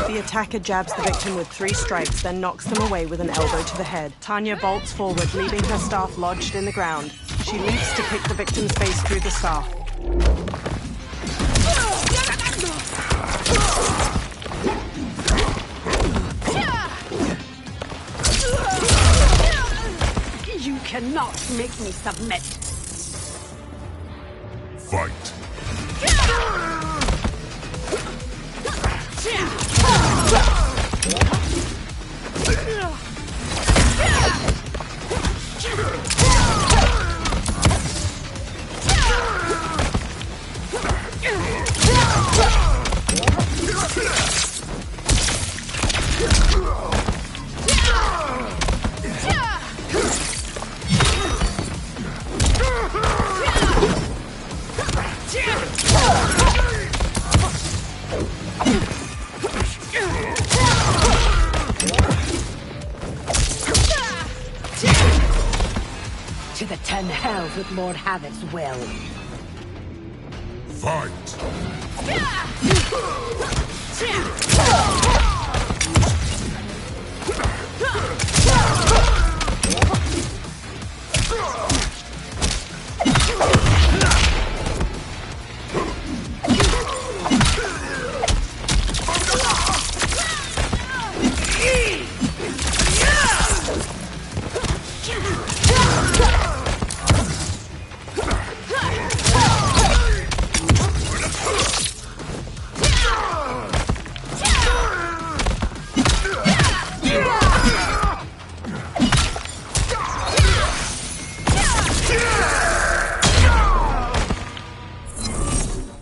The attacker jabs the victim with 3 strikes, then knocks them away with an elbow to the head. Tanya vaults forward, leaving her staff lodged in the ground. She leaps to kick the victim's face through the staff. You cannot make me submit. Fight! To the 10 hells with Lord Havoc's will. Fight!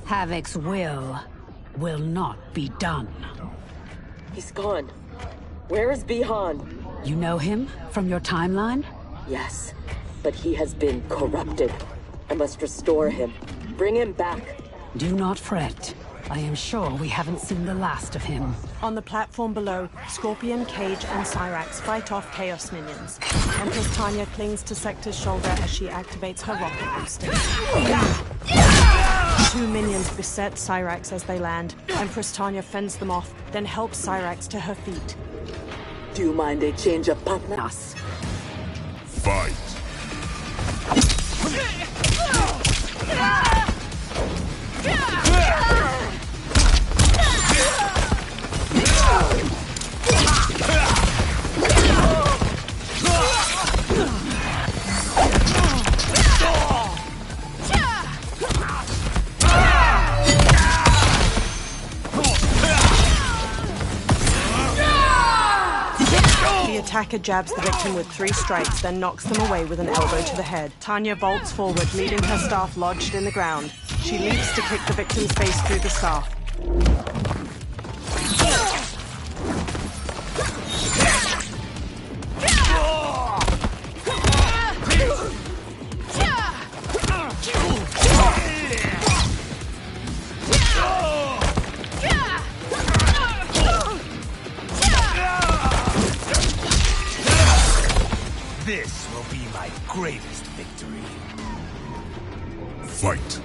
Havoc's will not be done. He's gone. Where is Bihan? You know him from your timeline? Yes, but he has been corrupted. I must restore him. Bring him back. Do not fret. I am sure we haven't seen the last of him. On the platform below, Scorpion, Cage, and Cyrax fight off Chaos minions. Empress Tanya clings to Sector's shoulder as she activates her rocket booster. 2 minions beset Cyrax as they land. Empress Tanya fends them off, then helps Cyrax to her feet. Do you mind a change of partner? Us. Fight! The attacker jabs the victim with 3 strikes, then knocks them away with an elbow to the head. Tanya bolts forward, leaving her staff lodged in the ground. She leaps to kick the victim's face through the staff. This will be my greatest victory. Fight!